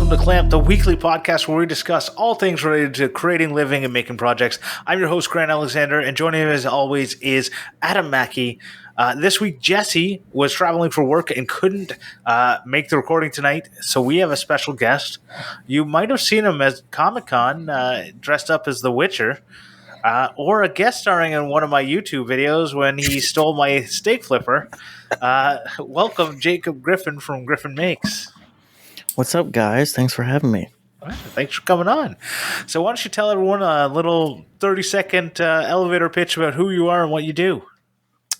welcome to Clamp, the weekly podcast where we discuss all things related to creating, living, and making projects. I'm your host, Grant Alexander, and joining me as always is Adam Mackey. This week, Jesse was traveling for work and couldn't make the recording tonight, so we have a special guest. You might have seen him at Comic-Con dressed up as The Witcher, or a guest starring in one of my YouTube videos when he stole my steak flipper. Welcome, Jacob Griffin from Griffin.Makes. What's up, guys? Thanks for having me. Thanks for coming on. So why don't you tell everyone a little 30-second elevator pitch about who you are and what you do?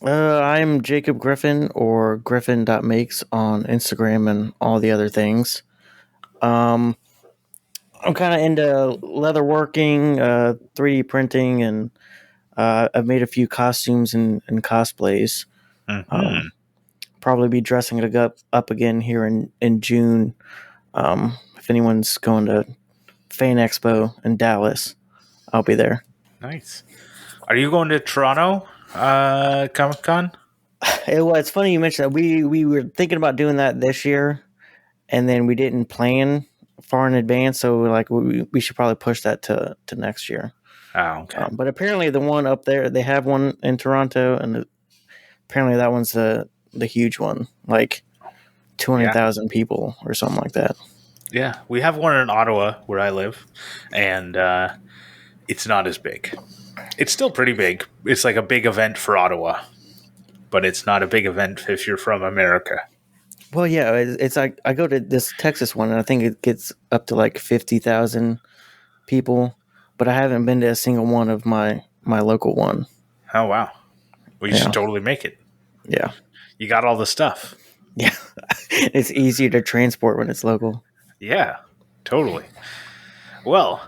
I'm Jacob Griffin, or Griffin.Makes on Instagram and all the other things. I'm kind of into leatherworking, 3D printing, and I've made a few costumes and cosplays. Mm-hmm. Probably be dressing it up again here in June. If anyone's going to Fan Expo in Dallas, I'll be there. Nice. Are you going to Toronto Comic-Con? It's funny you mentioned that. We were thinking about doing that this year, and then we didn't plan far in advance, so like we should probably push that to next year. Oh, okay. But apparently the one up there, they have one in Toronto, and apparently that one's the huge one, like 200,000 people or something like that. Yeah, we have one in Ottawa where I live, and it's not as big. It's still pretty big. It's like a big event for Ottawa, but it's not a big event if you're from America. Well, yeah, it's like I go to this Texas one, and I think it gets up to like 50,000 people, but I haven't been to a single one of my local one. Oh, wow. Well, you should totally make it. Yeah. You got all the stuff. Yeah. It's easier to transport when it's local. Yeah, totally. Well,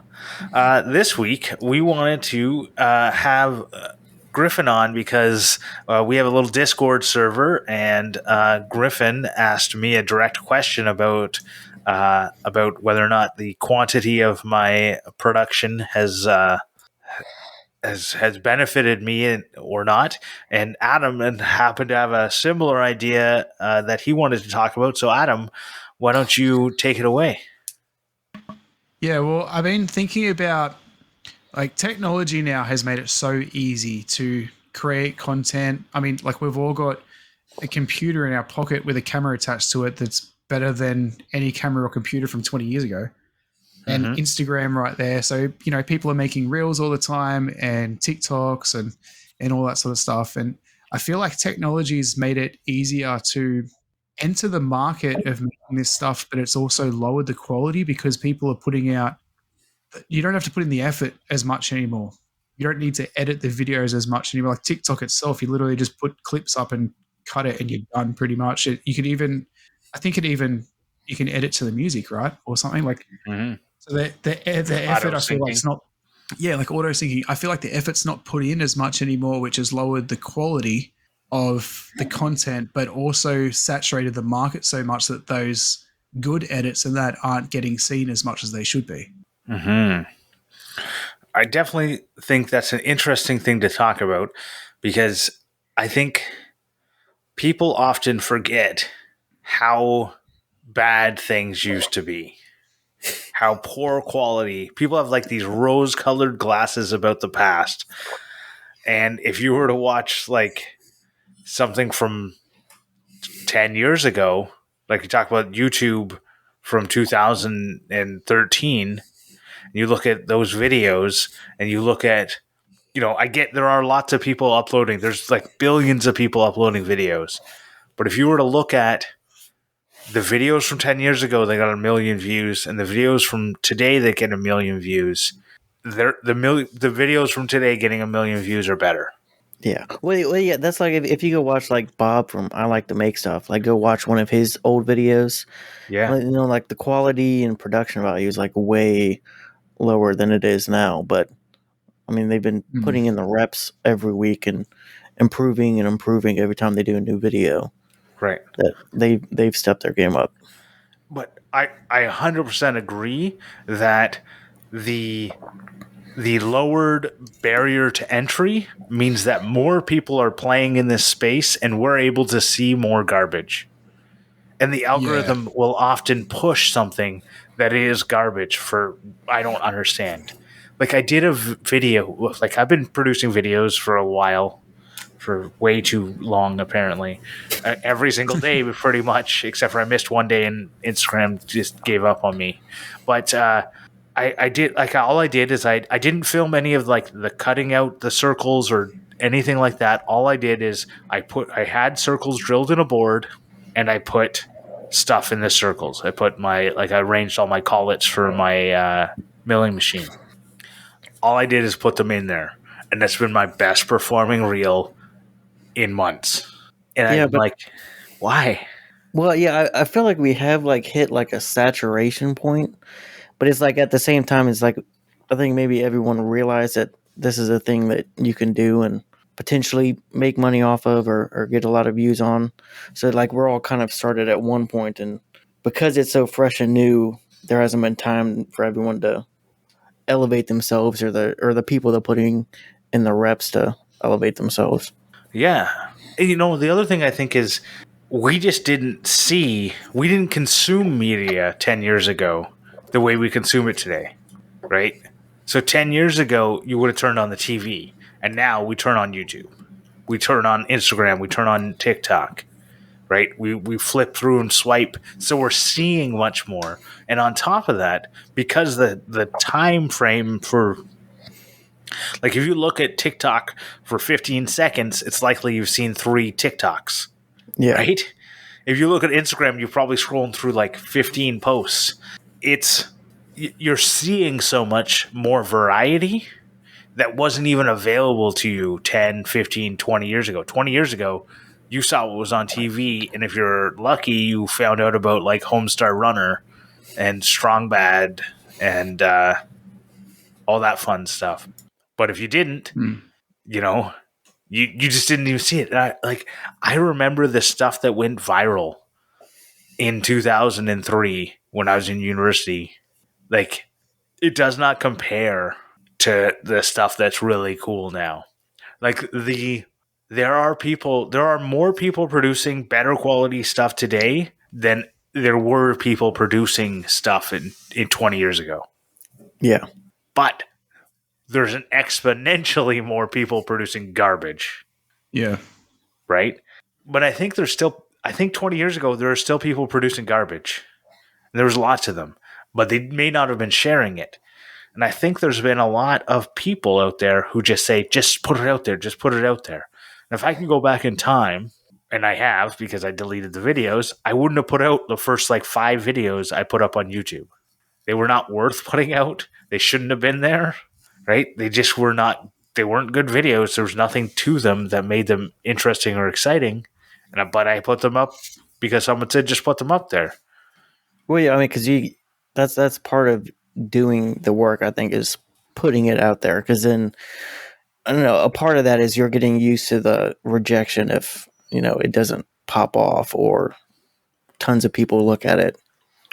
this week we wanted to have Griffin on because we have a little Discord server, and Griffin asked me a direct question about whether or not the quantity of my production has benefited me or not. And Adam happened to have a similar idea that he wanted to talk about. So, Adam, why don't you take it away? Yeah, well, I've been thinking about, like, technology now has made it so easy to create content. I mean, like, we've all got a computer in our pocket with a camera attached to it that's better than any camera or computer from 20 years ago. And Instagram right there. So, you know, people are making reels all the time and TikToks and all that sort of stuff. And I feel like technology's made it easier to enter the market of making this stuff, but it's also lowered the quality because people are putting out, you don't have to put in the effort as much anymore. You don't need to edit the videos as much anymore. Like TikTok itself, you literally just put clips up and cut it and you're done pretty much. You can even, you can edit to the music, right? Or something like, so the effort, I feel like it's not, like auto syncing. I feel like the effort's not put in as much anymore, which has lowered the quality of the content, but also saturated the market so much that those good edits and that aren't getting seen as much as they should be. I definitely think that's an interesting thing to talk about because I think people often forget how bad things used to be. How poor quality. People have like these rose-colored glasses about the past. And if you were to watch like something from 10 years ago, like you talk about YouTube from 2013, and you look at those videos and you look at, you know, I get there are lots of people uploading. There's like billions of people uploading videos. But if you were to look at the videos from 10 years ago, they got 1 million views, and the videos from today that get 1 million views, the videos from today getting 1 million views are better. Yeah. Well, yeah, that's like if you go watch like Bob from I Like to Make Stuff, like go watch one of his old videos. Yeah. You know, like the quality and production value is like way lower than it is now. But I mean, they've been putting in the reps every week and improving every time they do a new video. Right. That they've stepped their game up. But I 100% agree that the lowered barrier to entry means that more people are playing in this space and we're able to see more garbage. and the Yeah. algorithm will often push something that is garbage for I don't understand. Like I did a video, like I've been producing videos for a while, for way too long apparently, every single day pretty much, except for I missed one day and Instagram just gave up on me. But I did like all I did is I didn't film any of like the cutting out the circles or anything like that. All I did is I had circles drilled in a board and I put stuff in the circles. I put my like I arranged all my collets for my milling machine. All I did is put them in there, and that's been my best performing reel in months. And Yeah, I'm but like, why? well, yeah, I feel like we have like hit like a saturation point, but it's like at the same time, it's like I think maybe everyone realized that this is a thing that you can do and potentially make money off of or get a lot of views on. So like we're all kind of started at one point, and because it's so fresh and new, there hasn't been time for everyone to elevate themselves or the people that are putting in the reps to elevate themselves. Yeah. And, the other thing I think is we just we didn't consume media 10 years ago the way we consume it today, right? So 10 years ago, you would have turned on the TV, and now we turn on YouTube. We turn on Instagram, we turn on TikTok, right? We flip through and swipe. So we're seeing much more. And on top of that, because the time frame for like if you look at TikTok for 15 seconds, it's likely you've seen 3 TikToks, Yeah, right? If you look at Instagram, you're probably scrolling through like 15 posts. You're seeing so much more variety that wasn't even available to you 10, 15, 20 years ago. 20 years ago, you saw what was on TV, and if you're lucky, you found out about like Homestar Runner and Strong Bad and all that fun stuff. But if you didn't, you know, you just didn't even see it. I remember the stuff that went viral in 2003 when I was in university. Like it does not compare to the stuff that's really cool now. Like there are more people producing better quality stuff today than there were people producing stuff in 20 years ago. yeah, But there's an exponentially more people producing garbage, Yeah. right? But I think 20 years ago, there were still people producing garbage. There was lots of them, but they may not have been sharing it. And I think there's been a lot of people out there who just say, just put it out there, just put it out there. And if I can go back in time, and I have because I deleted the videos, I wouldn't have put out the first like 5 videos I put up on YouTube. They were not worth putting out. They shouldn't have been there, right? They just were not, they weren't good videos. There was nothing to them that made them interesting or exciting. But I put them up because someone said just put them up there. well, yeah. I mean, because you that's part of doing the work. I think is putting it out there because then I don't know. A part of that is you're getting used to the rejection if it doesn't pop off or tons of people look at it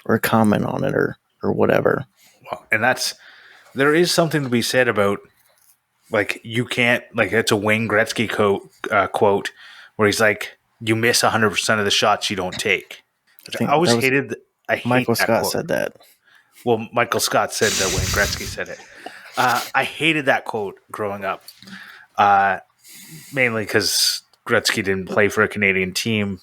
or comment on it or whatever. Well, and there is something to be said about like you can't like it's a Wayne Gretzky quote where he's like you miss 100% of the shots you don't take. I think I always that was hated. I hate Michael that Scott quote. said that. Well, Michael Scott said that Wayne Gretzky said it. I hated that quote growing up, mainly because Gretzky didn't play for a Canadian team,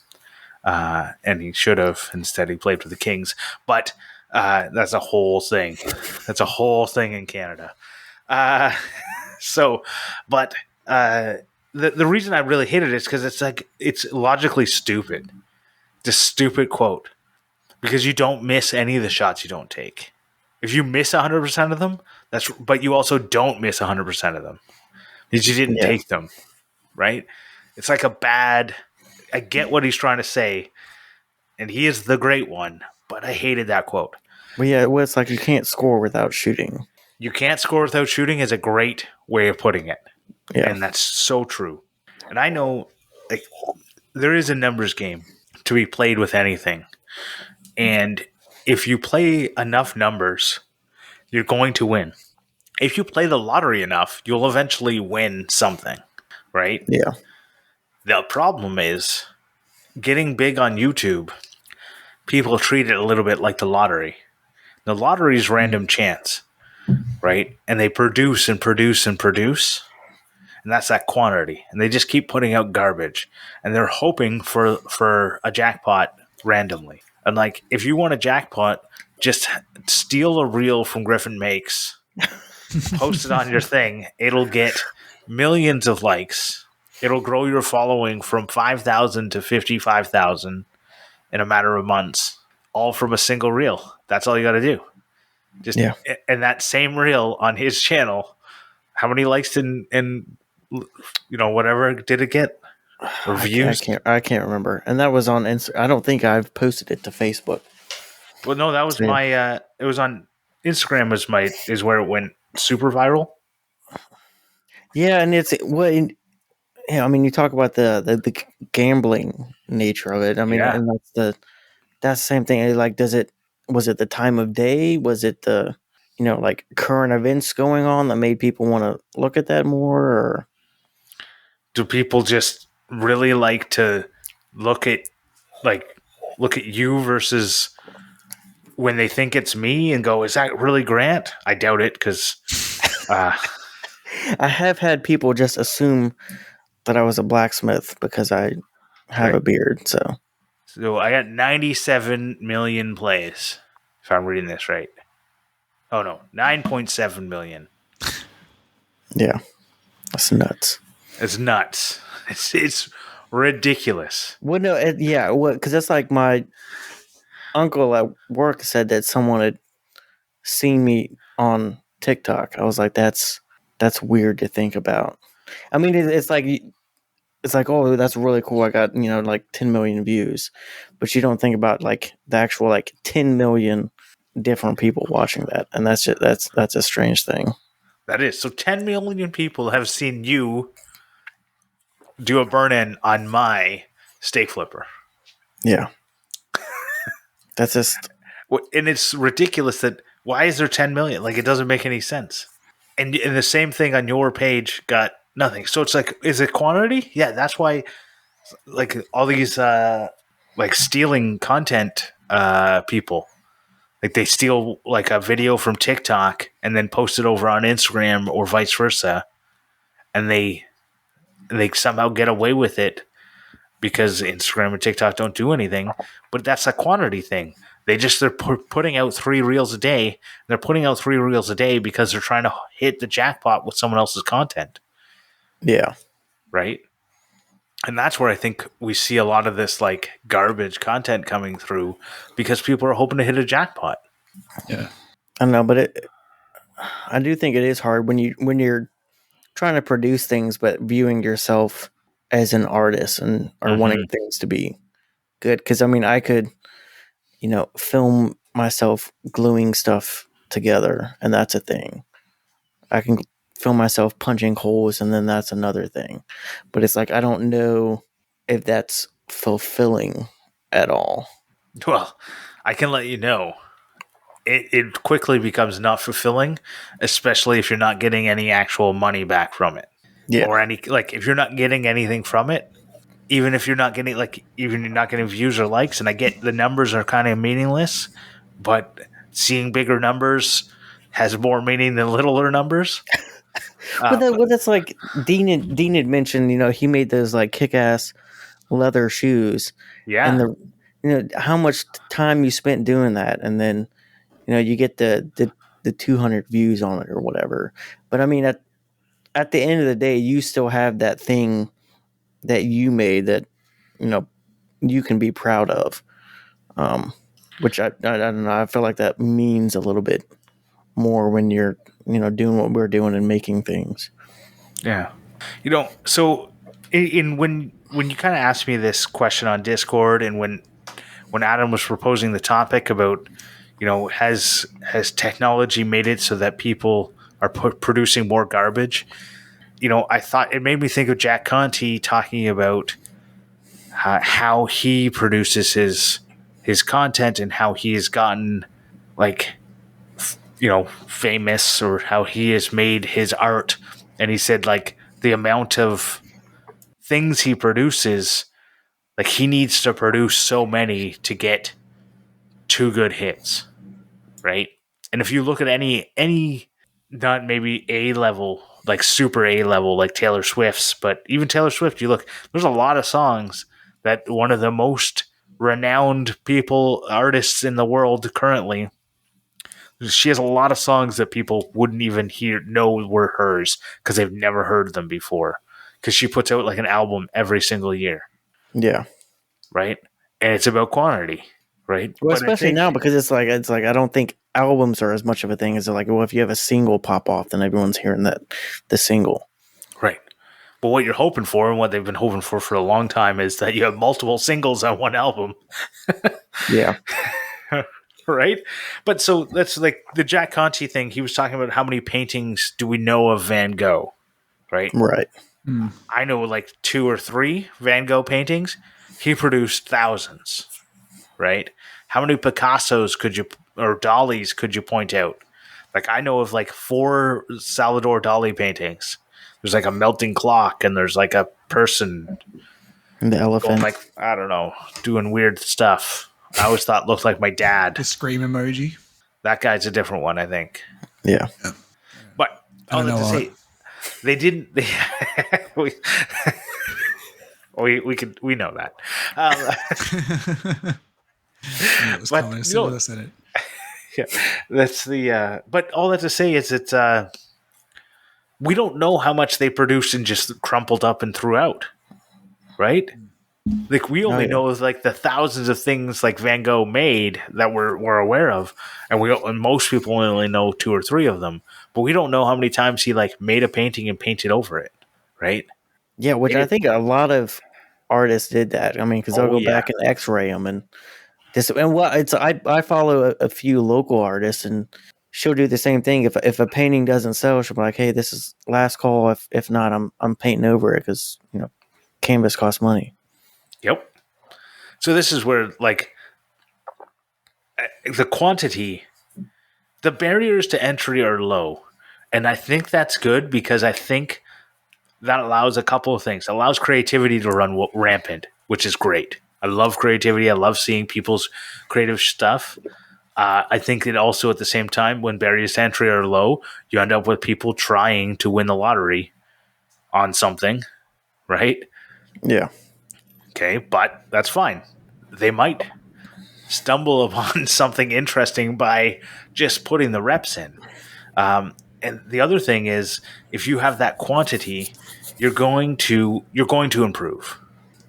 and he should have. Instead, he played for the Kings. But that's a whole thing. That's a whole thing in Canada. Uh, so, but the reason I really hated it is because it's logically stupid. It's a stupid quote because you don't miss any of the shots you don't take. If you miss 100% of them, but you also don't miss 100% of them because you didn't Yeah. take them, right? It's like I get what he's trying to say, and he is the great one, but I hated that quote. But yeah, well, it's like you can't score without shooting. You can't score without shooting is a great way of putting it. Yeah. And that's so true. And I know like there is a numbers game to be played with anything. And if you play enough numbers, you're going to win. If you play the lottery enough, you'll eventually win something, right? Yeah. The problem is getting big on YouTube. people treat it a little bit like the lottery. The lottery is random chance, right? And they produce and produce and produce, and that's that quantity. And they just keep putting out garbage, and they're hoping for a jackpot randomly. And like, if you want a jackpot, just steal a reel from Griffin.Makes, post it on your thing. It'll get millions of likes. It'll grow your following from 5,000 to 55,000 in a matter of months, all from a single reel. That's all you got to do. Just Yeah. and that same reel on his channel, how many likes and whatever did it get? Or views? I can't remember. And that was on Instagram. I don't think I've posted it to Facebook. Well, no, that was So, yeah. my. It was on Instagram. Is where it went super viral. Yeah, and it's what I mean, you talk about the gambling nature of it. I mean, Yeah. and that's the same thing. Like, was it the time of day? Was it the like current events going on that made people want to look at that more? Or Do people just really like to look at you versus when they think it's me and go, is that really Grant? I doubt it because I have had people just assume that I was a blacksmith because I have a beard. So I got 97 million plays, if I'm reading this right. Oh no, 9.7 million. Yeah, that's nuts. It's nuts. It's ridiculous. Well, no, yeah, because that's like my uncle at work said that someone had seen me on TikTok. I was like, that's weird to think about. I mean, it's like, oh, that's really cool. I got like 10 million views, but you don't think about like the actual like 10 million different people watching that, and that's just that's a strange thing. That is. So 10 million people have seen you do a burn-in on my steak flipper. Yeah, that's just. And it's ridiculous that why is there 10 million? Like, it doesn't make any sense. And the same thing on your page got nothing. So it's like, is it quantity? Yeah, that's why like all these like stealing content people, like they steal like a video from TikTok and then post it over on Instagram or vice versa, and they somehow get away with it because Instagram and TikTok don't do anything. But that's a quantity thing. They're putting out 3 reels a day. They're putting out 3 reels a day because they're trying to hit the jackpot with someone else's content. Yeah. Right. And that's where I think we see a lot of this like garbage content coming through because people are hoping to hit a jackpot. Yeah. I don't know, but I do think it is hard when you're trying to produce things, but viewing yourself as an artist and or wanting things to be good. Because I mean, I could, film myself gluing stuff together, and that's a thing. I can film myself punching holes, and then that's another thing. But it's like I don't know if that's fulfilling at all. Well, I can let you know. It quickly becomes not fulfilling, especially if you're not getting any actual money back from it. Yeah. Or if you're not getting anything from it, even if you're not getting even you're not getting views or likes, and I get the numbers are kind of meaningless, but seeing bigger numbers has more meaning than littler numbers. Well, that's like Dean had mentioned. He made those like kick-ass leather shoes. Yeah. And how much time you spent doing that, and then you get the 200 views on it or whatever. But I mean, at the end of the day, you still have that thing that you made that you can be proud of. Which I don't know. I feel like that means a little bit more when you're doing what we're doing and making things. Yeah. So when you kind of asked me this question on Discord, and when Adam was proposing the topic about, has technology made it so that people are producing more garbage? I thought it made me think of Jack Conte talking about how he produces his content and how he has gotten famous, or how he has made his art. And he said like the amount of things he produces, like he needs to produce so many to get two good hits, right? And if you look at any not maybe A level, like super A level, like Taylor Swift's, but even Taylor Swift, you look, there's a lot of songs that one of the most renowned artists in the world currently, she has a lot of songs that people wouldn't even know were hers because they've never heard them before. Because she puts out like an album every single year, Yeah. right? And it's about quantity, right? Well, But I especially think now because it's like I don't think albums are as much of a thing as like, well, if you have a single pop off, then everyone's hearing the single. right. But what you're hoping for, and what they've been hoping for a long time, is that you have multiple singles on one album. Yeah. Right? But so that's like the Jack Conte thing. He was talking about how many paintings do we know of Van Gogh, right? Right. I know like 2 or 3 Van Gogh paintings. He produced thousands, right? How many Picassos or Dalis could you point out? Like I know of like 4 Salvador Dali paintings. There's like a melting clock, and there's like a person And the going elephant. like, I don't know, doing weird stuff. I always thought looked like my dad. The scream emoji. That guy's a different one, I think. Yeah. But I don't know to art. say, they didn't. We know that. It was But, coming as you know- soon as I said it. Yeah, that's the. But all that to say is that we don't know how much they produced and just crumpled up and threw out, right? Like we only know like the thousands of things like Van Gogh made that we're aware of, and most people only know 2 or 3 of them. But we don't know how many times he like made a painting and painted over it, right? Yeah, which I think a lot of artists did that. I mean, because they'll go back and X-ray them and this. And what it's I follow a few local artists, and she'll do the same thing. If a painting doesn't sell, she'll be like, "Hey, this is last call. If not, I'm painting over it because canvas costs money." Yep. So this is where like the quantity, the barriers to entry are low, and I think that's good because I think that allows a couple of things. It allows creativity to run rampant, which is great. I love creativity. I love seeing people's creative stuff. I think it also, at the same time, when barriers to entry are low, you end up with people trying to win the lottery on something, right? Yeah. Okay, but that's fine. They might stumble upon something interesting by just putting the reps in. And the other thing is, if you have that quantity, you're going to improve,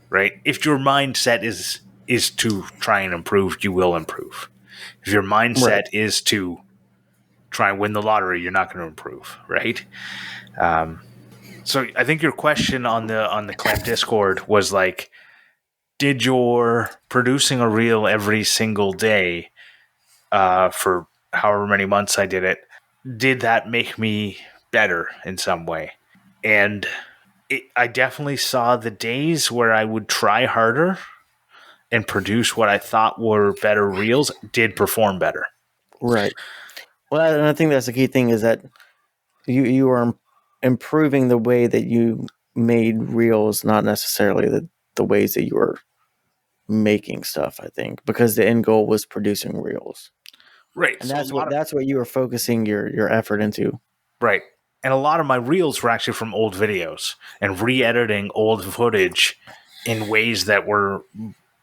right? If your mindset is to try and improve, you will improve. If your mindset is to try and win the lottery, you're not going to improve, right? So I think your question on the Clamp Discord was like, did your producing a reel every single day for however many months I did that make me better in some way? And I definitely saw the days where I would try harder and produce what I thought were better reels did perform better. Right. Well, and I think that's the key thing is that you are improving the way that you made reels, not necessarily the ways that you were making stuff. I think because the end goal was producing reels, Right. and So that's what you were focusing your effort into. Right. And a lot of my reels were actually from old videos and re-editing old footage in ways that were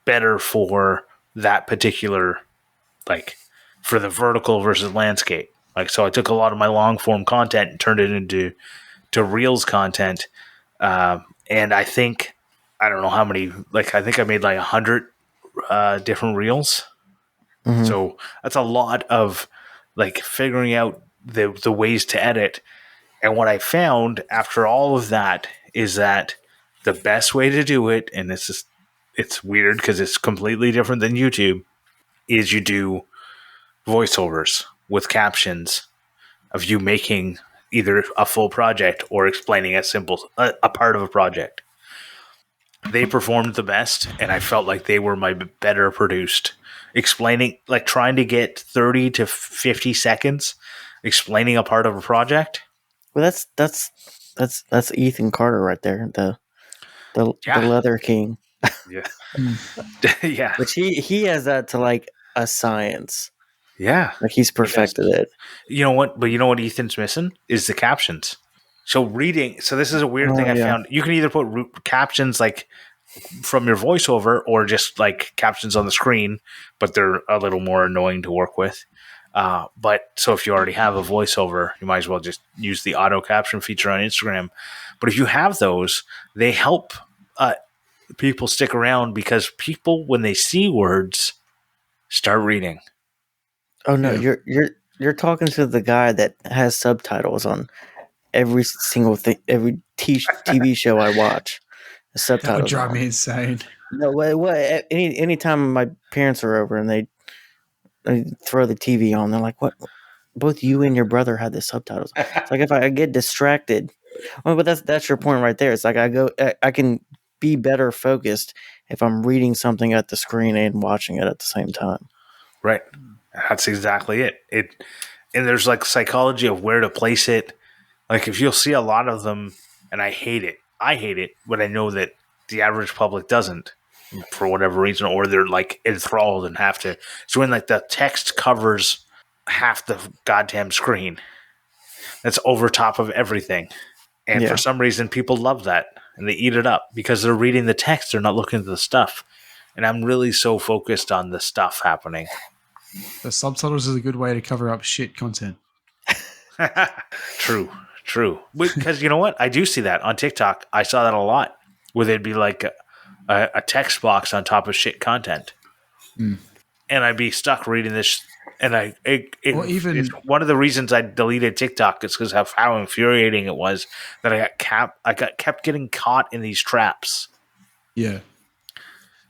better for that particular, like for the vertical versus landscape. Like, so I took a lot of my long form content and turned it into reels content. And I think, I don't know how many, like, I think I made like 100 different reels. Mm-hmm. So that's a lot of like figuring out the ways to edit. And what I found after all of that is that the best way to do it, and it's weird because it's completely different than YouTube, is you do voiceovers with captions of you making either a full project or explaining a part of a project. They performed the best, and I felt like they were my better produced. Explaining, like trying to get 30 to 50 seconds explaining a part of a project. Well, that's Ethan Carter right there, the Leather King. Yeah. Yeah. Which he has that to like a science. Yeah. Like he's perfected it. You know what? But you know what Ethan's missing is the captions. So reading. So this is a weird thing Oh, I yeah. found. You can either put captions like from your voiceover or just like captions on the screen, but they're a little more annoying to work with. But so if you already have a voiceover, you might as well just use the auto caption feature on Instagram. But if you have those, they help people stick around because people, when they see words, start reading. Oh no, Yeah. you're talking to the guy that has subtitles on every single thing, every TV show I watch. The That would subtitles drive on. me insane. No, what? Anytime my parents are over and they throw the TV on, they're like, "What? Both you and your brother had the subtitles." It's like if I get distracted. Well, but that's your point right there. It's like I can be better focused if I'm reading something at the screen and watching it at the same time. Right. That's exactly it. And there's like psychology of where to place it. Like if you'll see a lot of them, and I hate it. I hate it, but I know that the average public doesn't for whatever reason, or they're like enthralled and have to. So when like the text covers half the goddamn screen, that's over top of everything. And for Yeah. some reason, people love that and they eat it up because they're reading the text. They're not looking at the stuff. And I'm really so focused on the stuff happening. The subtitles is a good way to cover up shit content. True. Because you know what? I do see that on TikTok. I saw that a lot where there'd be like a text box on top of shit content. Mm. And I'd be stuck reading this. And Or even- it's one of the reasons I deleted TikTok is because of how infuriating it was that I got kept getting caught in these traps. Yeah.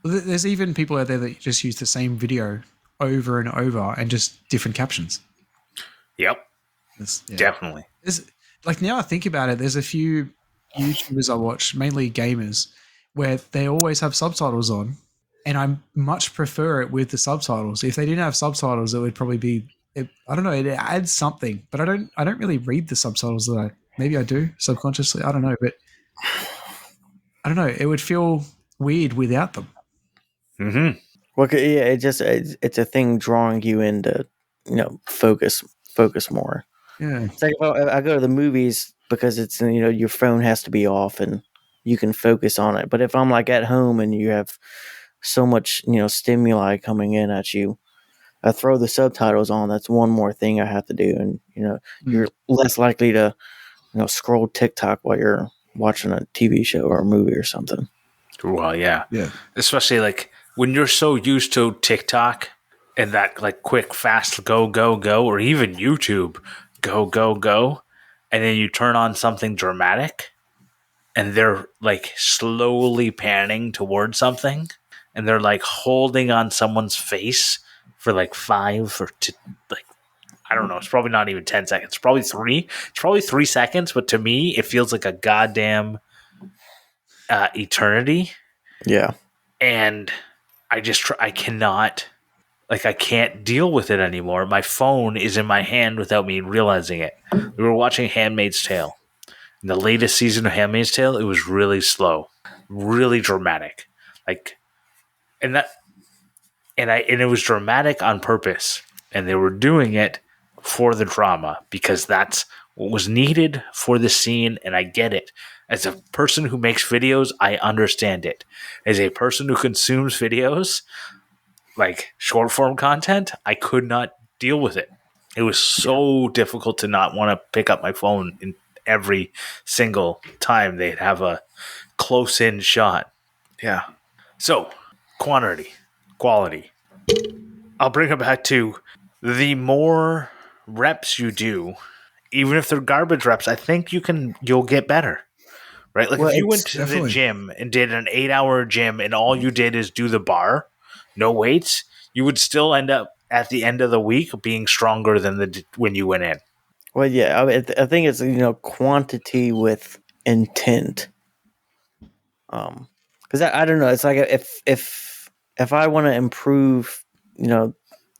Well, there's even people out there that just use the same video over and over and just different captions. Yep, Yeah. definitely. Like now I think about it, there's a few YouTubers I watch, mainly gamers, where they always have subtitles on, and I much prefer it with the subtitles. If they didn't have subtitles, it would probably be, I don't know, it adds something, but I don't really read the subtitles. Maybe I do subconsciously, I don't know, but I don't know, it would feel weird without them. Mm-hmm. Well, yeah, it's a thing drawing you into, focus more. Yeah. It's like if I go to the movies because it's your phone has to be off and you can focus on it. But if I'm like at home and you have so much stimuli coming in at you, I throw the subtitles on. That's one more thing I have to do, and you're less likely to scroll TikTok while you're watching a TV show or a movie or something. Well, yeah. Yeah. Especially like when you're so used to TikTok and that like quick, fast go, or even YouTube go, and then you turn on something dramatic and they're like slowly panning towards something and they're like holding on someone's face for like 5 or like, I don't know. It's probably not even 10 seconds. It's probably 3. It's probably 3 seconds, but to me, it feels like a goddamn eternity. Yeah. And I cannot, like, I can't deal with it anymore. My phone is in my hand without me realizing it. We were watching Handmaid's Tale. In the latest season of Handmaid's Tale, it was really slow, really dramatic. Like, and it was dramatic on purpose. And they were doing it for the drama because that's what was needed for the scene. And I get it. As a person who makes videos, I understand it. As a person who consumes videos, like short form content, I could not deal with it. It was so difficult to not want to pick up my phone in every single time they'd have a close in shot. Yeah. So, quality. I'll bring it back to the more reps you do, even if they're garbage reps, I think you'll get better. Right? Like if you went to the gym and did an 8-hour gym and all you did is do the bar, no weights, you would still end up at the end of the week being stronger than when you went in. Well, yeah, I think it's quantity with intent. Because I don't know, it's like if I want to improve, the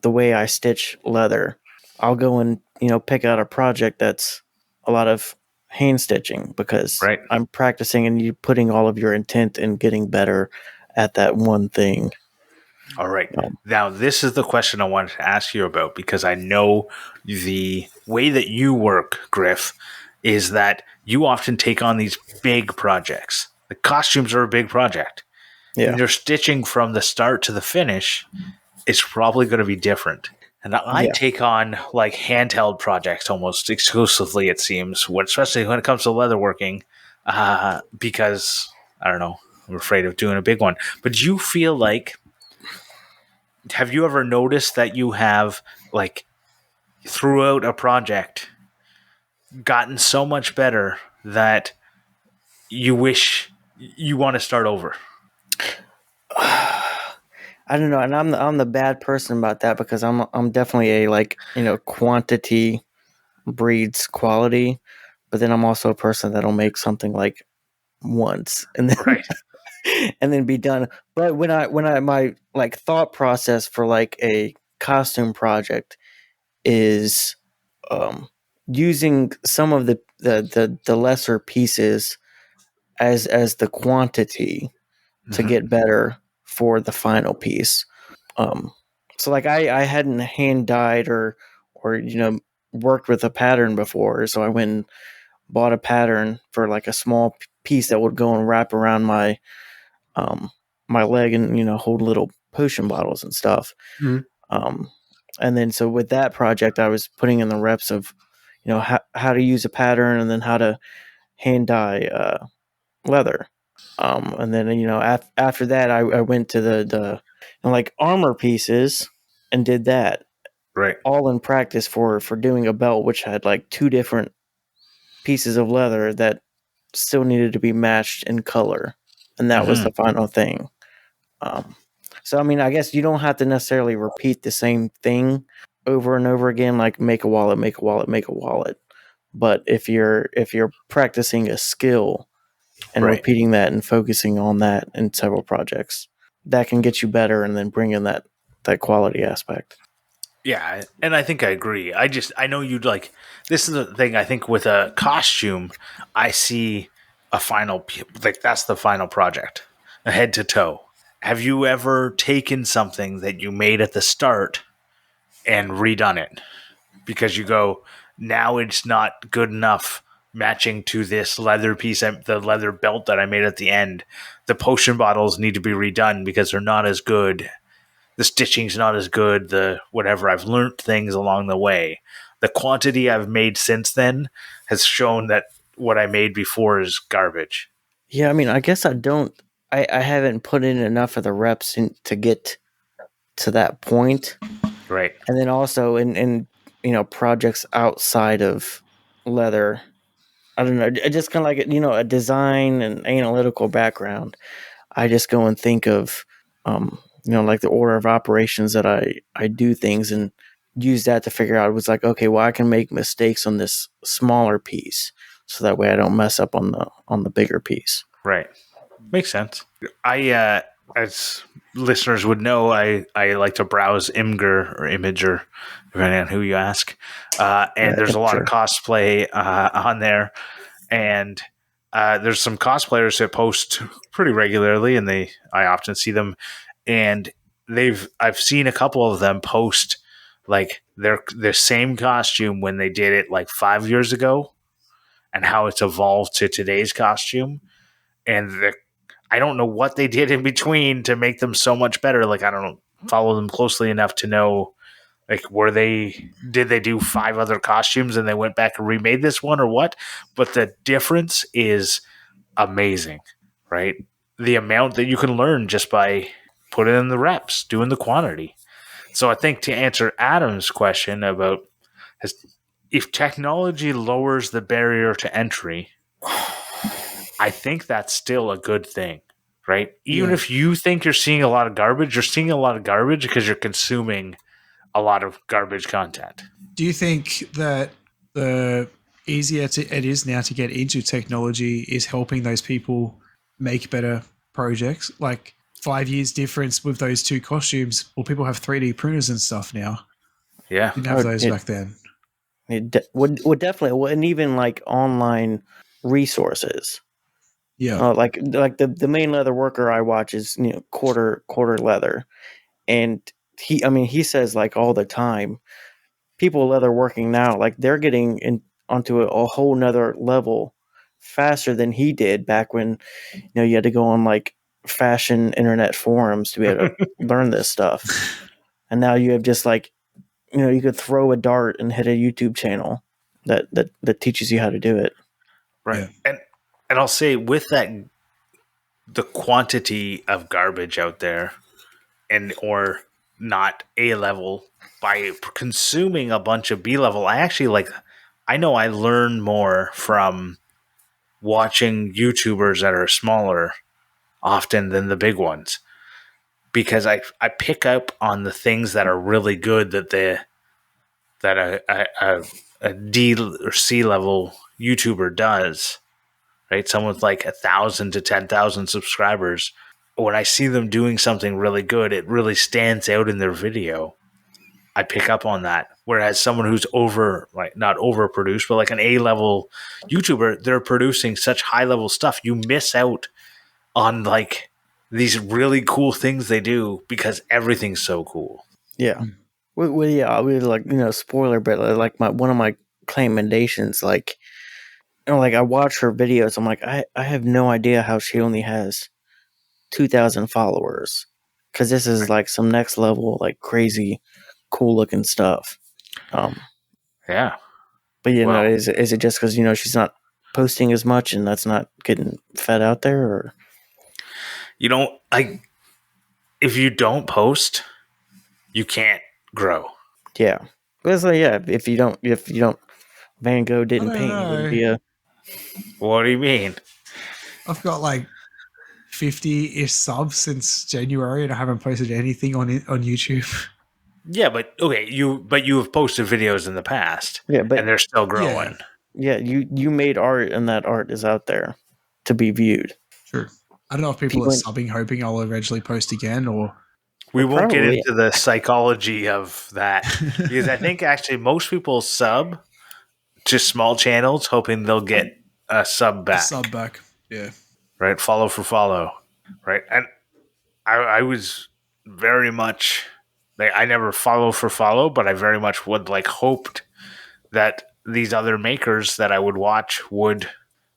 way I stitch leather, I'll go and pick out a project that's a lot of hand stitching because Right. I'm practicing and you putting all of your intent in getting better at that one thing. All right. Um, Now, this is the question I wanted to ask you about because I know the way that you work, Griff, is that you often take on these big projects. The costumes are a big project. yeah, And you're stitching from the start to the finish, it's probably going to be different. And I yeah, take on like handheld projects almost exclusively, it seems, especially when it comes to leatherworking, because I don't know, I'm afraid of doing a big one. But do you feel like, have you ever noticed that you have, like, throughout a project, gotten so much better that you wish you want to start over? I don't know, and I'm the bad person about that because I'm definitely a like quantity breeds quality, but then I'm also a person that'll make something like once and then Right. and then be done. But when I my like thought process for like a costume project is um using some of the lesser pieces as the quantity to Mm-hmm. get better for the final piece. Um, so like I hadn't hand dyed or worked with a pattern before, so I went and bought a pattern for like a small piece that would go and wrap around um my leg and hold little potion bottles and stuff. Mm-hmm. Um, and then so with that project, I was putting in the reps of how to use a pattern and then how to hand dye leather. And then after that, I went to the like armor pieces and did that Right. all in practice for doing a belt, which had like two different pieces of leather that still needed to be matched in color, and that was Mm-hmm. the final thing. Um, so I mean, I guess you don't have to necessarily repeat the same thing over and over again, like make a wallet, make a wallet, make a wallet. But if you're practicing a skill and Right. repeating that and focusing on that in several projects, that can get you better and then bring in that quality aspect. Yeah, and I think I agree. I know you'd like, this is the thing. I think with a costume, I see a like that's the final project, a head to toe. Have you ever taken something that you made at the start and redone it because you go, now it's not good enough matching to this leather piece, the leather belt that I made at the end. The potion bottles need to be redone because they're not as good, the stitching's not as good, the whatever. I've learned things along the way. The quantity I've made since then has shown that what I made before is garbage. Yeah, I mean, I guess I haven't put in enough of the reps to get to that point. Right. And then also in projects outside of leather, I don't know, just kind of like a design and analytical background. I just go and think of like the order of operations that I do things and use that to figure out. It was like, okay, well, I can make mistakes on this smaller piece, so that way I don't mess up on the bigger piece. Right. Makes sense. As listeners would know, I like to browse Imgur or Imager, depending on who you ask. And there's a lot of Sure. cosplay on there, and there's some cosplayers that post pretty regularly, and I often see them, and I've seen a couple of them post like their same costume when they did it like 5 years ago, and how it's evolved to today's costume, and I don't know what they did in between to make them so much better. Like, I don't follow them closely enough to know, like, did they do 5 other costumes and they went back and remade this one or what? But the difference is amazing, right? The amount that you can learn just by putting in the reps, doing the quantity. So I think to answer Adam's question about if technology lowers the barrier to entry, I think that's still a good thing, right? Even Yeah. if you think you're seeing a lot of garbage, you're seeing a lot of garbage because you're consuming a lot of garbage content. Do you think that the easier it is now to get into technology is helping those people make better projects? Like 5 years difference with those two costumes. Well, people have 3D printers and stuff now. Yeah. Didn't have Oh, those back then. would definitely, well, and even like online resources. Yeah. Like the main leather worker I watch is quarter leather, And he says like all the time, people that are working now, like they're getting onto a whole nother level faster than he did back when, you had to go on like fashion internet forums to be able to learn this stuff. And now you have just like, you could throw a dart and hit a YouTube channel that teaches you how to do it. Right. And I'll say with that, the quantity of garbage out there or not A level, by consuming a bunch of B level, I know I learn more from watching YouTubers that are smaller often than the big ones, because I pick up on the things that are really good that a D or C level YouTuber does, right? Someone with like 1,000 to 10,000 subscribers. When I see them doing something really good, it really stands out in their video. I pick up on that. Whereas someone who's not overproduced, but like an A level YouTuber, they're producing such high level stuff. You miss out on like these really cool things they do because everything's so cool. Yeah. Well, yeah, we like, spoiler, but like one of my claimmendations, like, like I watch her videos, I'm like, I have no idea how she only has 2,000 followers, because this is like some next level, like crazy, cool looking stuff. Yeah. But is it just because she's not posting as much and that's not getting fed out there, or if you don't post, you can't grow. Yeah, but it's like, yeah, if you don't, Van Gogh didn't paint, it wouldn't be a. What do you mean? I've got like 50-ish subs since January, and I haven't posted anything on YouTube. Yeah, but okay, you have posted videos in the past. Yeah, but and they're still growing. Yeah, you made art, and that art is out there to be viewed. Sure. I don't know if people are subbing hoping I'll eventually post again, or we won't get into the psychology of that, because I think actually most people sub to small channels hoping they'll get a sub back. Yeah. Right, follow for follow. Right, and I was very much like, I never follow for follow, but I very much would like hoped that these other makers that I would watch would,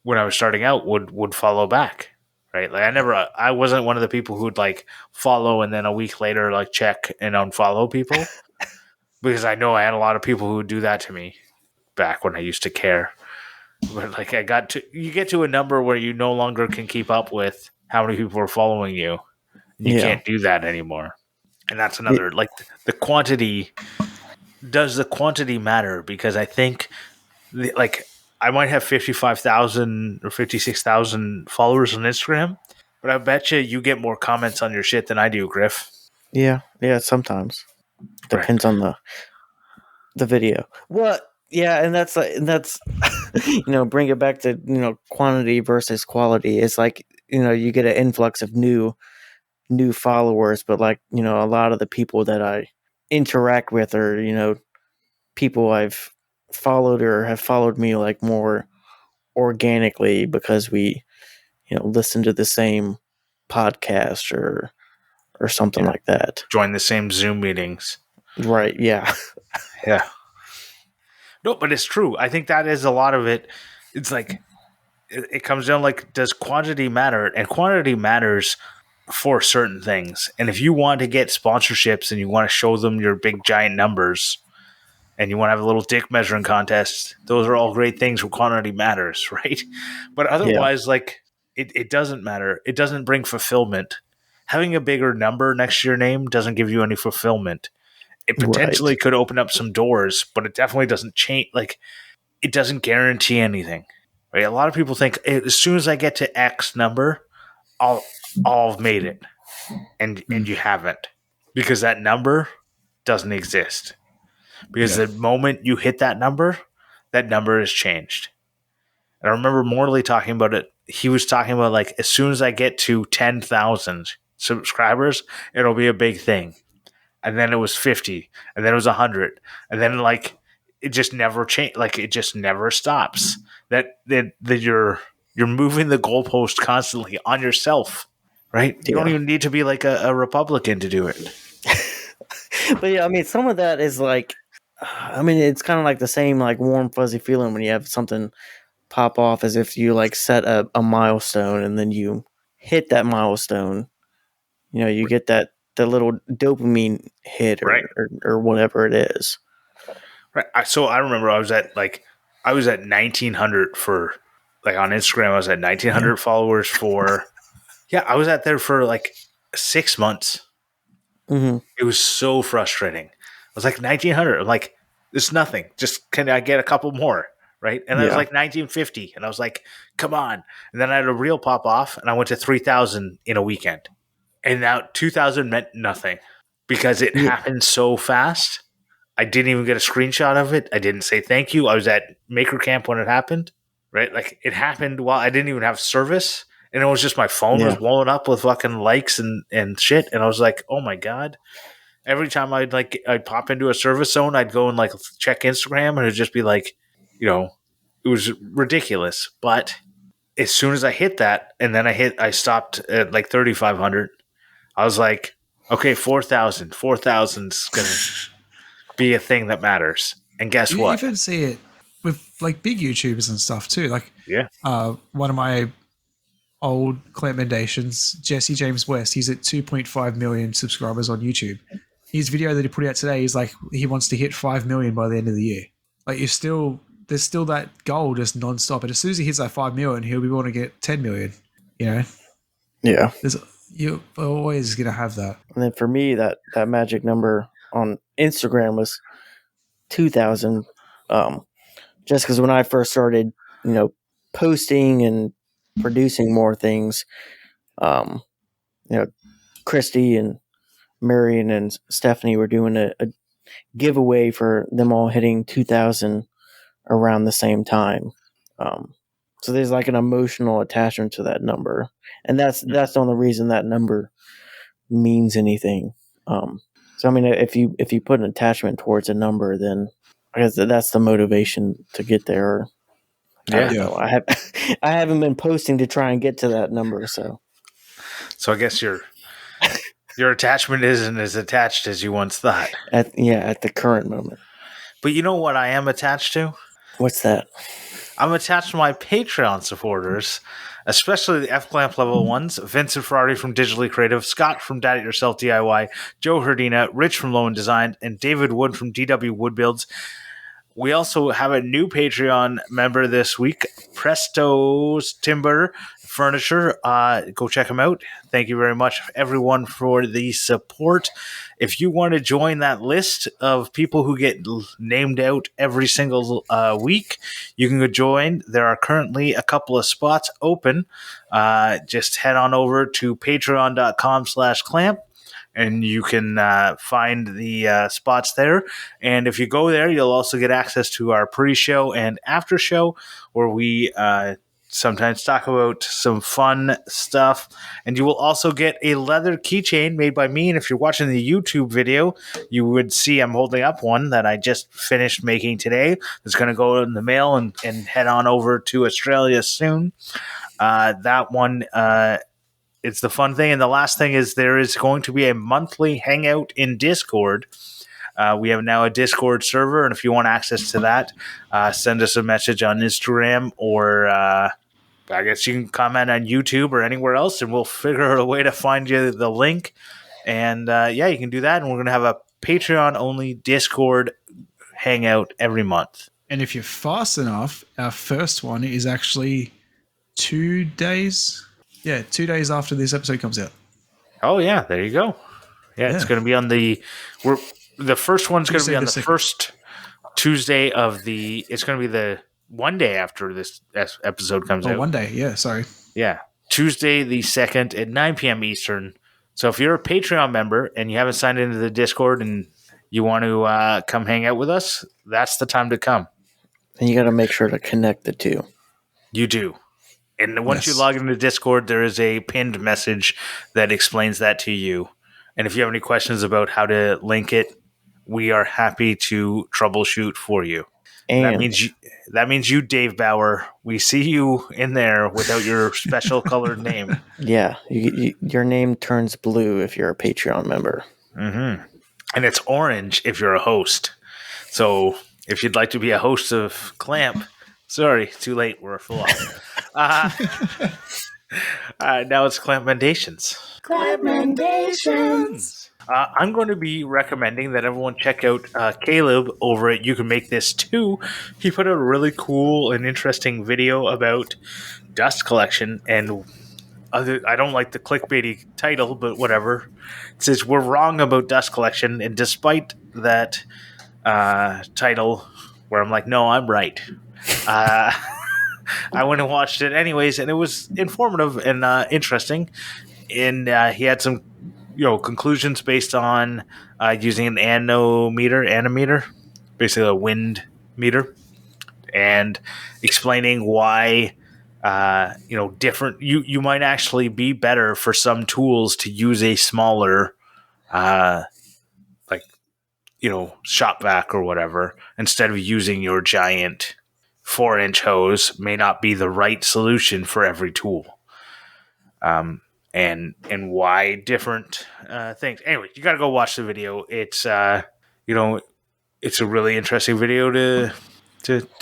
when I was starting out, would follow back. Right, like I wasn't one of the people who'd like follow and then a week later like check and unfollow people, because I know I had a lot of people who would do that to me back when I used to care. But like you get to a number where you no longer can keep up with how many people are following you. You can't do that anymore. And that's another, like, the quantity. Does the quantity matter? Because I think, I might have 55,000 or 56,000 followers on Instagram, but I bet you get more comments on your shit than I do, Griff. Yeah, sometimes. Depends on the video. Well, yeah, and that's bring it back to, quantity versus quality. It's like, you get an influx of new followers, but like, a lot of the people that I interact with are, people I've followed or have followed me like more organically, because we, listen to the same podcast or something like that. Join the same Zoom meetings. Right. Yeah. Yeah. No, but it's true. I think that is a lot of it. It's like, it comes down like, does quantity matter? And quantity matters for certain things. And if you want to get sponsorships and you want to show them your big giant numbers and you want to have a little dick measuring contest, those are all great things where quantity matters, right? But otherwise, like, it doesn't matter. It doesn't bring fulfillment. Having a bigger number next to your name doesn't give you any fulfillment. It potentially could open up some doors, but it definitely doesn't change. Like, it doesn't guarantee anything. Right? A lot of people think, as soon as I get to X number, I'll have made it, and you haven't, because that number doesn't exist. Because the moment you hit that number has changed. And I remember Morley talking about it. He was talking about, like, as soon as I get to 10,000 subscribers, it'll be a big thing. And then it was 50, and then it was 100, and then like it just never changed. Like, it just never stops. That you're moving the goalpost constantly on yourself, right? You don't even need to be like a Republican to do it. But yeah, I mean, some of that is like, I mean, it's kind of like the same like warm fuzzy feeling when you have something pop off as if you like set a milestone and then you hit that milestone. You know, you get that the little dopamine hit Right. or whatever it is. Right. So I remember I was at 1900 for like on Instagram. I was at 1900 followers for I was at there for like 6 months. Mm-hmm. It was so frustrating. I was like 1900. I'm like, it's nothing. Just can I get a couple more? Right. And then it was Yeah. like 1950. And I was like, come on. And then I had a reel pop off and I went to 3000 in a weekend. And now 2000 meant nothing because it Yeah. happened so fast. I didn't even get a screenshot of it. I didn't say thank you. I was at Maker Camp when it happened. Right. Like it happened while I didn't even have service. And it was just my phone was Yeah. blowing up with fucking likes and shit. And I was like, oh my God. Every time I'd pop into a service zone, I'd go and like check Instagram and it'd just be like, it was ridiculous. But as soon as I hit that, and then I stopped at like 3,500. I was like, okay, 4,000. 4,000's going to be a thing that matters. And guess You what? even see it with like big YouTubers and stuff too. Like Yeah. one of my old CLAMPmendations, Jesse James West, he's at 2.5 million subscribers on YouTube. His video that he put out today is like he wants to hit 5 million by the end of the year. Like there's still that goal just nonstop. And as soon as he hits that 5 million, he'll be wanting to get 10 million. You know, Yeah. you're always gonna have that. And then for me, that magic number on Instagram was 2,000. Just because when I first started, posting and producing more things, um, Christy and Marion and Stephanie were doing a giveaway for them all hitting 2,000 around the same time. So there's like an emotional attachment to that number, and that's the only reason that number means anything. So I mean, if you put an attachment towards a number, then I guess that's the motivation to get there. I don't know. I haven't been posting to try and get to that number, so So I guess your attachment isn't as attached as you once thought. at the current moment. But you know what I am attached to? What's that? I'm attached to my Patreon supporters, especially the F-Clamp level ones, Vincent Ferrari from Digitally Creative, Scott from Dad It Yourself DIY, Joe Herdina, Rich from Low and Design, and David Wood from DW Wood Builds. We also have a new Patreon member this week, Presto's Timber Furniture. Go check them out. Thank you very much, everyone, for the support. If you want to join that list of people who get named out every single week, you can go join. There are currently a couple of spots open. Just head on over to patreon.com/clamp. And you can find the spots there. And if you go there, you'll also get access to our pre-show and after show, where we sometimes talk about some fun stuff. And you will also get a leather keychain made by me. And if you're watching the YouTube video, you would see I'm holding up one that I just finished making today. It's going to go in the mail and head on over to Australia soon. That one... it's the fun thing. And the last thing is there is going to be a monthly hangout in Discord. We have now a Discord server, and if you want access to that, send us a message on Instagram, or I guess you can comment on YouTube or anywhere else, and we'll figure out a way to find you the link. And you can do that. And we're going to have a Patreon-only Discord hangout every month. And if you're fast enough, our first one is actually 2 days. Yeah, 2 days after this episode comes out. Oh, yeah, there you go. Yeah, it's going to be on the first one's going to be on the first Tuesday of the. It's going to be the one day after this episode comes out. 1 day, yeah, sorry. Yeah, Tuesday the 2nd at 9 p.m. Eastern. So if you're a Patreon member and you haven't signed into the Discord and you want to come hang out with us, that's the time to come. And you got to make sure to connect the two. You do. And once you log into Discord, there is a pinned message that explains that to you. And if you have any questions about how to link it, we are happy to troubleshoot for you. And that means you, Dave Bauer. We see you in there without your special colored name. Yeah, your name turns blue if you're a Patreon member. Mm-hmm. and it's orange if you're a host. So if you'd like to be a host of Clamp, sorry, too late. We're full off. Now it's CLAMPmendations. CLAMPmendations. I'm going to be recommending that everyone check out Caleb over at You Can Make This Too. He put out a really cool and interesting video about dust collection and I don't like the clickbaity title, but whatever. It says we're wrong about dust collection, and despite that title, where I'm like, no, I'm right. I went and watched it anyways, and it was informative and interesting. And he had some, conclusions based on using an anemometer, basically a wind meter, and explaining why different you might actually be better for some tools to use a smaller like shop vac or whatever instead of using your giant 4-inch hose may not be the right solution for every tool. And why different things. Anyway, you got to go watch the video. It's it's a really interesting video to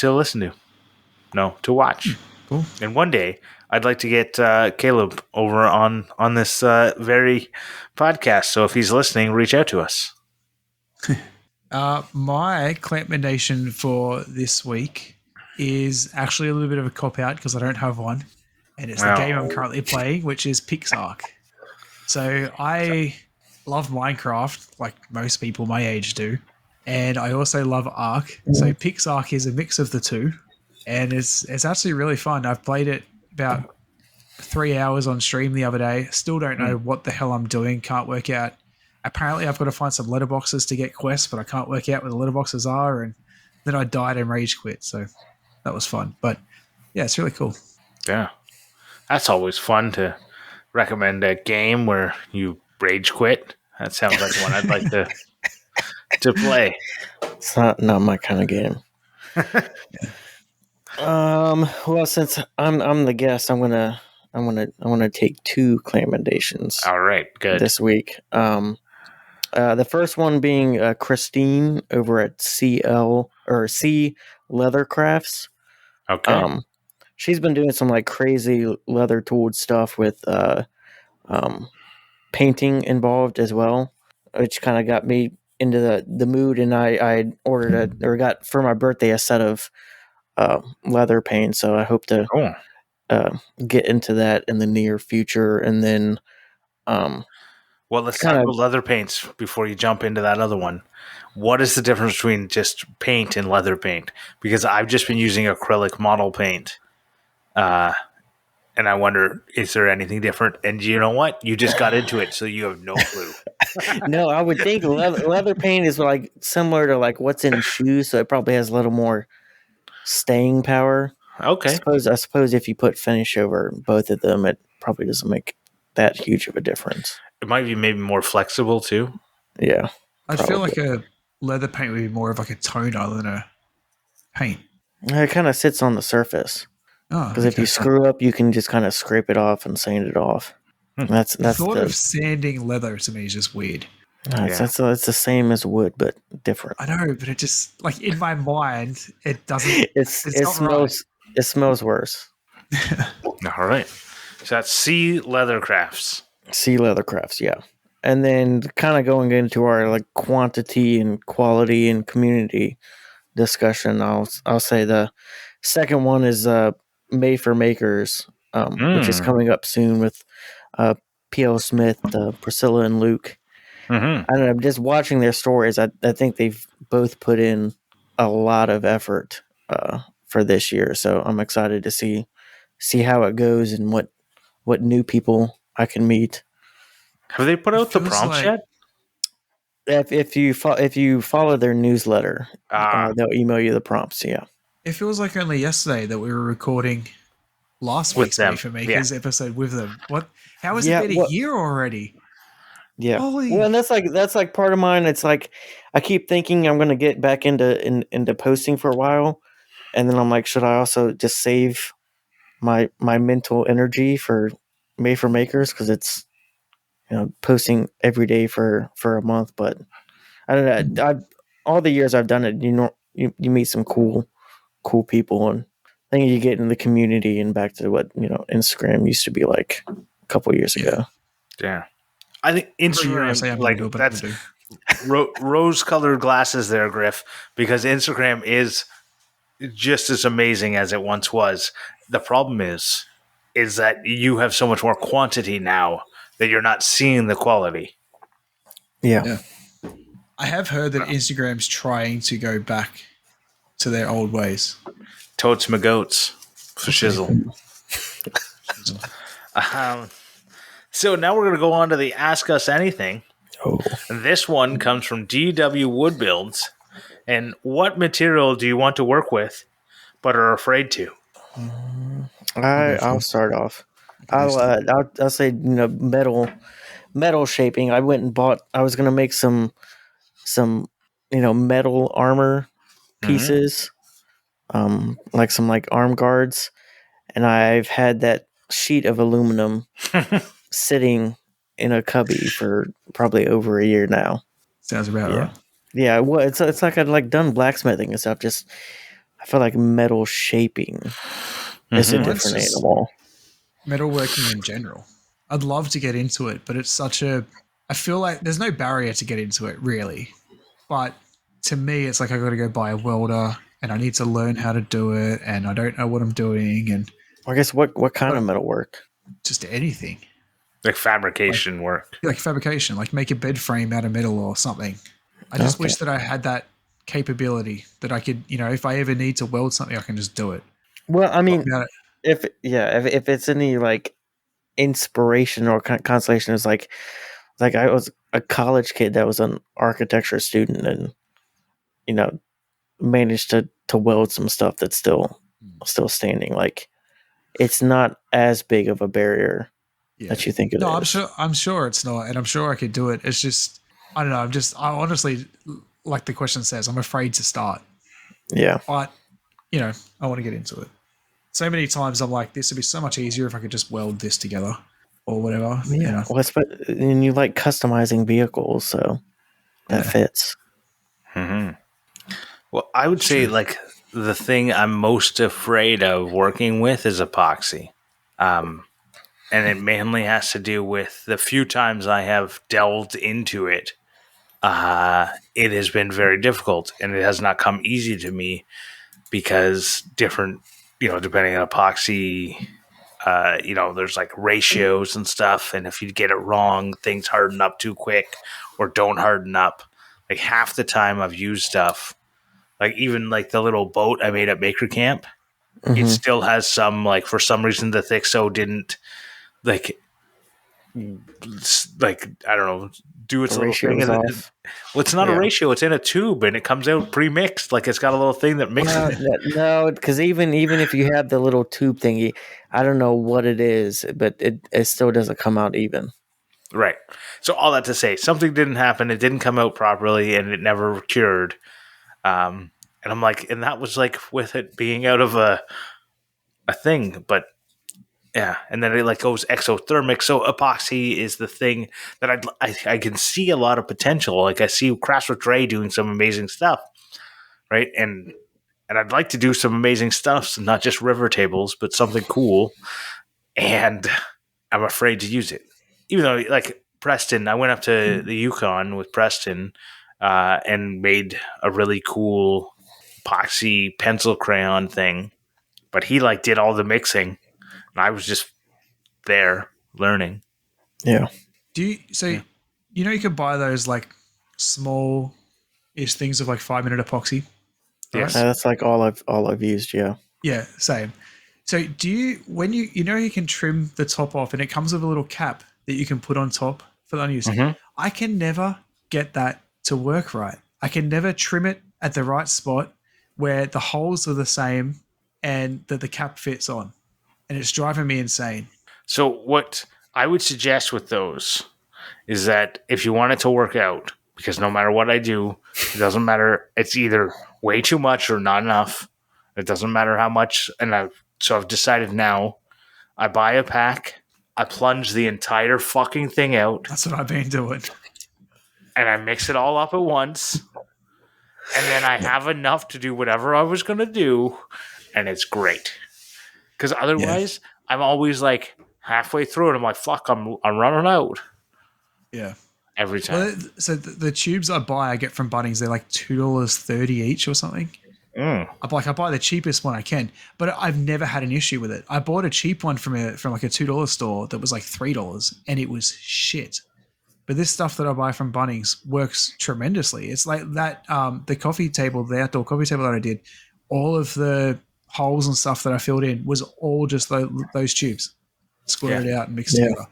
listen to. No, to watch. Cool. And one day, I'd like to get Caleb over on this very podcast. So if he's listening, reach out to us. My clampmendation for this week is actually a little bit of a cop-out because I don't have one. And it's the game I'm currently playing, which is PixArk. So I love Minecraft, like most people my age do. And I also love Ark. So PixArk is a mix of the two. And it's actually really fun. I've played it about 3 hours on stream the other day. Still don't know what the hell I'm doing. Can't work out. Apparently, I've got to find some letterboxes to get quests, but I can't work out where the letterboxes are. And then I died and rage quit. So that was fun. But yeah, it's really cool. Yeah. That's always fun to recommend a game where you rage quit. That sounds like one I'd like to play. It's not my kind of game. Well, since I'm the guest, I'm gonna take 2 clampmendations. All right, good. This week. The first one being Christine over at C Leather Crafts. Okay. She's been doing some like crazy leather tooled stuff with painting involved as well, which kind of got me into the mood. And I ordered got for my birthday a set of leather paint, so I hope to get into that in the near future. And then well, let's talk about leather paints before you jump into that other one. What is the difference between just paint and leather paint? Because I've just been using acrylic model paint. And I wonder, is there anything different? And you know what? You just got into it, so you have no clue. No, I would think leather paint is like similar to like what's in shoes, so it probably has a little more staying power. Okay. I suppose if you put finish over both of them, it probably doesn't make that huge of a difference. It might be maybe more flexible too. Yeah. I feel like a leather paint would be more of like a toner than a paint. It kind of sits on the surface. Because if you screw up, you can just kind of scrape it off and sand it off. That's the thought of sanding leather to me is just weird. It's the same as wood, but different. I know, but it just like in my mind, it doesn't. It smells worse. All right. So that's C Leather Crafts. C Leather Crafts, yeah. And then kind of going into our like quantity and quality and community discussion, I'll say the second one is Makers, which is coming up soon with P.L. Smith, Priscilla, and Luke. Mm-hmm. I don't know, just watching their stories, I think they've both put in a lot of effort for this year. So I'm excited to see how it goes and what new people I can meet. Have they put out the prompts yet? If you follow their newsletter, they'll email you the prompts. Yeah. It feels like only yesterday that we were recording last week's Griffin.Makes episode with them. What? How has it been a year already? Yeah. Well, and that's like part of mine. It's like I keep thinking I'm going to get back into posting for a while, and then I'm like, should I also just save my mental energy for Makers because it's posting every day for a month, but I don't know. All the years I've done it, you meet some cool people, and I think you get in the community and back to what Instagram used to be like a couple years ago. Yeah. I think Every year I say Instagram, I'm going to do like, it, but I that's never do. rose-colored glasses there, Griff, because Instagram is just as amazing as it once was. The problem is that you have so much more quantity now that you're not seeing the quality. Yeah. Yeah. I have heard that Instagram's trying to go back to their old ways. Totes my goats for shizzle. So now we're going to go on to the Ask Us Anything. Oh. This one comes from DW Wood Builds. And what material do you want to work with, but are afraid to? I'll start off. I'll say metal shaping. I went and bought. I was gonna make some metal armor pieces, like some like arm guards, and I've had that sheet of aluminum sitting in a cubby for probably over a year now. Sounds about right. Yeah, well, it's like I'd like done blacksmithing and stuff. Just I feel like metal shaping is a different animal. Metalworking in general. I'd love to get into it, but it's such a. I feel like there's no barrier to get into it, really. But to me, it's like I got to go buy a welder, and I need to learn how to do it, and I don't know what I'm doing, and I guess what kind of metal work? just anything. Like fabrication work. Like fabrication, like make a bed frame out of metal or something. I just wish that I had that capability that I could, if I ever need to weld something, I can just do it. Well, I mean, if it's any like inspiration or consolation, is like I was a college kid that was an architecture student, and managed to weld some stuff that's still standing. Like it's not as big of a barrier that you think it is. No, I'm sure it's not, and I'm sure I could do it. It's just I don't know. I honestly, like the question says, I'm afraid to start. Yeah, but I want to get into it. So many times I'm like, this would be so much easier if I could just weld this together or whatever. Yeah, well, and you like customizing vehicles, so that fits. Mm-hmm. Well, I would say like the thing I'm most afraid of working with is epoxy. And it mainly has to do with the few times I have delved into it. It has been very difficult, and it has not come easy to me because different, depending on epoxy, there's like ratios and stuff. And if you get it wrong, things harden up too quick or don't harden up. Like half the time I've used stuff, like even like the little boat I made at Maker Camp, it still has some, like for some reason the Thixo didn't like I don't know, do its little thing. Well, it's not a ratio; it's in a tube, and it comes out pre-mixed. Like it's got a little thing that mixes. No, because even if you have the little tube thingy, I don't know what it is, but it still doesn't come out even. Right. So all that to say, something didn't happen. It didn't come out properly, and it never cured. And I'm like, and that was like with it being out of a thing, but. Yeah, and then it like goes exothermic. So epoxy is the thing that I can see a lot of potential. Like I see Crash with Dre doing some amazing stuff, right? And I'd like to do some amazing stuff, not just river tables, but something cool. And I'm afraid to use it, even though like Preston, I went up to the Yukon with Preston and made a really cool epoxy pencil crayon thing, but he like did all the mixing. I was just there learning. Yeah. You can buy those like small-ish things of like 5-minute epoxy. Yes, that's like all I've used. Yeah. Yeah, same. So when you can trim the top off, and it comes with a little cap that you can put on top for the unused. I can never get that to work right. I can never trim it at the right spot where the holes are the same and that the cap fits on. And it's driving me insane. So what I would suggest with those is that if you want it to work out, because no matter what I do, it doesn't matter. It's either way too much or not enough. It doesn't matter how much. And I've decided now, I buy a pack, I plunge the entire fucking thing out. That's what I've been doing. and I mix it all up at once, and then I have enough to do whatever I was going to do, and it's great. Because otherwise, I'm always like halfway through it. I'm like, fuck, I'm running out Yeah. every time. Well, so the tubes I buy, I get from Bunnings. They're like $2.30 each or something. I buy the cheapest one I can, but I've never had an issue with it. I bought a cheap one from like a $2 store that was like $3, and it was shit. But this stuff that I buy from Bunnings works tremendously. It's like that the coffee table, the outdoor coffee table that I did, all of the holes and stuff that I filled in was all just those tubes squirted out and mixed together.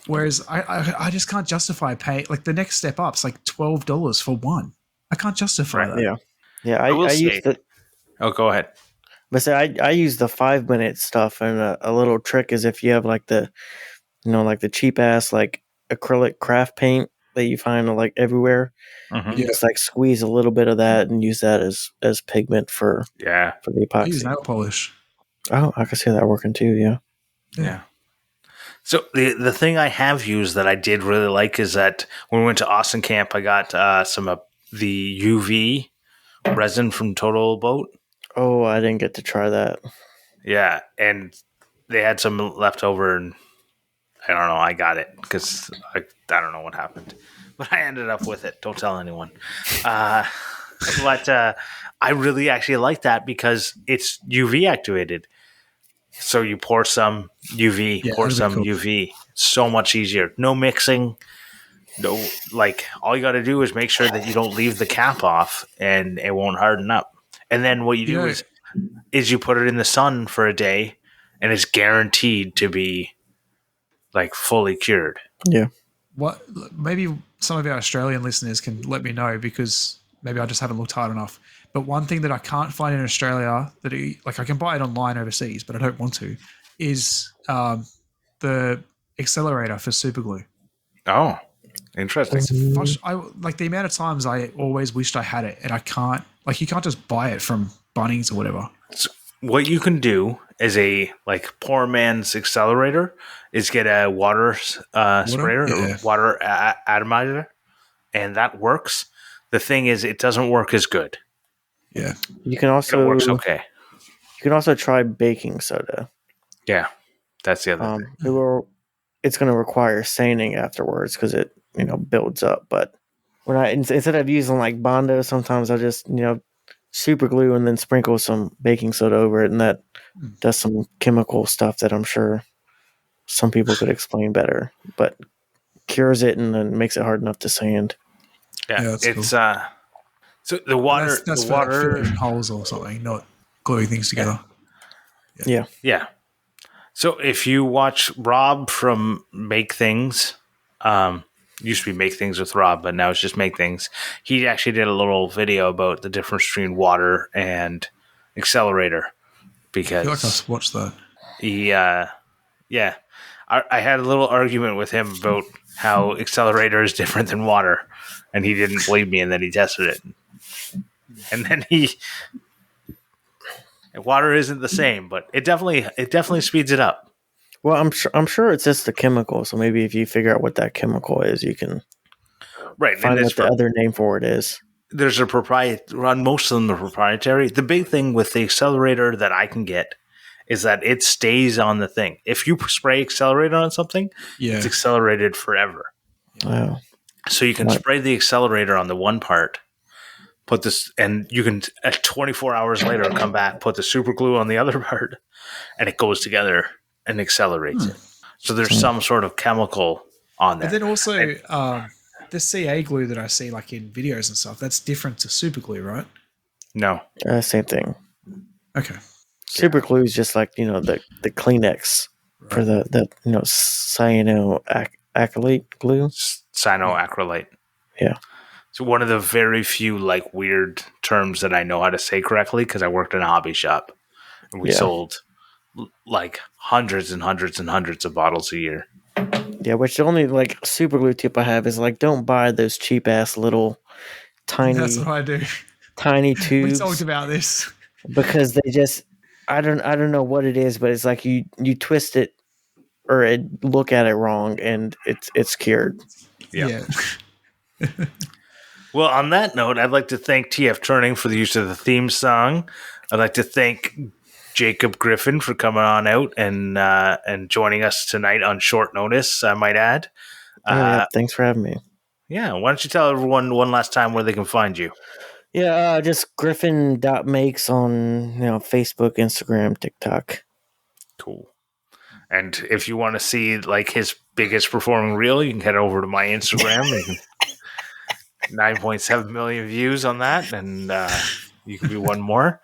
Whereas I just can't justify paying, like the next step up is like $12 for one. I can't justify that. Yeah. I will I say- used to. Oh, go ahead. But say I use the 5-minute stuff, and a little trick is if you have like the, like the cheap ass like acrylic craft paint that you find like everywhere, you just like squeeze a little bit of that and use that as pigment for the I use epoxy. nail polish. Oh, I can see that working too. Yeah. So the thing I have used that I did really like is that when we went to Austin Camp, I got some of the UV resin from Total Boat. Oh, I didn't get to try that. Yeah, and they had some left over, and I don't know. I got it because I don't know what happened, but I ended up with it. Don't tell anyone. But I really actually like that because it's UV activated. So you pour some UV, pour some UV. So much easier. No mixing. No, like all you got to do is make sure that you don't leave the cap off, and it won't harden up. And then what you do is you put it in the sun for a day, and it's guaranteed to be like fully cured. Yeah. What? Maybe some of our Australian listeners can let me know, because maybe I just haven't looked hard enough. But one thing that I can't find in Australia that I can buy it online overseas, but I don't want to, is the accelerator for super glue. Oh, interesting. Like the amount of times I always wished I had it, and I can't. Like, you can't just buy it from Bunnings or whatever. So what you can do as a like poor man's accelerator is get a water sprayer or water atomizer, and that works. The thing is, it doesn't work as good. Yeah, you can also it works okay. You can also try baking soda. Yeah, that's the other thing. It's going to require sanding afterwards because it builds up. But when instead of using like Bondo, sometimes I just super glue and then sprinkle some baking soda over it, and that does some chemical stuff that I'm sure some people could explain better, but cures it and then makes it hard enough to sand. Yeah, it's cool. So the water, that's the water filling holes or something, not gluing things together. Yeah. So if you watch Rob from Make Things, used to be Make Things with Rob, but now it's just Make Things. He actually did a little video about the difference between water and accelerator. Because I feel like I've watched that. He, I had a little argument with him about how accelerator is different than water, and he didn't believe me, and then he tested it. And then water isn't the same, but it definitely speeds it up. Well, I'm sure it's just the chemical. So maybe if you figure out what that chemical is, you can find what the other name for it is. There's a proprietary. On most of them, are proprietary. The big thing with the accelerator that I can get is that it stays on the thing. If you spray accelerator on something, it's accelerated forever. Wow. So you can spray the accelerator on the one part, put this, and you can 24 hours later come back, put the super glue on the other part, and it goes together and accelerates it. So there's some sort of chemical on there. But then also the CA glue that I see like in videos and stuff, that's different to super glue, right? No. Same thing. Okay. Super glue is just like, the Kleenex for the cyanoacrylate glue. Cyanoacrylate. Yeah. So one of the very few like weird terms that I know how to say correctly, because I worked in a hobby shop and we sold like hundreds and hundreds and hundreds of bottles a year. Yeah, which the only like super glue tip I have is like, don't buy those cheap ass little tiny. That's what I do. Tiny tubes. We talked about this because they just. I don't know what it is, but it's like you twist it or look at it wrong, and it's cured. Yeah. Well, on that note, I'd like to thank TF Turning for the use of the theme song. I'd like to thank Jacob Griffin for coming on out and joining us tonight on short notice, I might add. Yeah, thanks for having me. Yeah, why don't you tell everyone one last time where they can find you? Yeah, just Griffin.Makes on Facebook, Instagram, TikTok. Cool. And if you want to see like his biggest performing reel, you can head over to my Instagram. 9.7 million views on that, and you can be one more.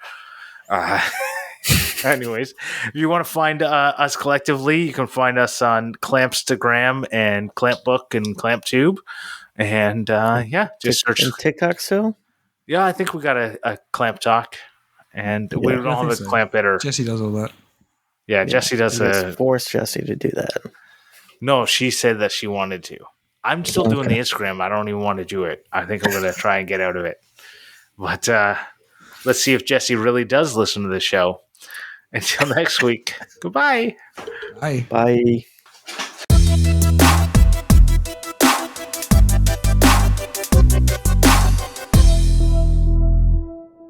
Anyways, if you want to find us collectively, you can find us on Clampstagram and Clampbook and ClampTube. And just search. And TikTok still? Yeah, I think we got a Clamp Talk, and we Yeah, don't I have think a so. Clamp Better. Jesse does all that. Yeah, Jesse does I just forced Jesse to do that. No, she said that she wanted to. I'm still doing the Instagram. I don't even want to do it. I think I'm going to try and get out of it. But let's see if Jesse really does listen to the show. Until next week, goodbye. Bye. Bye.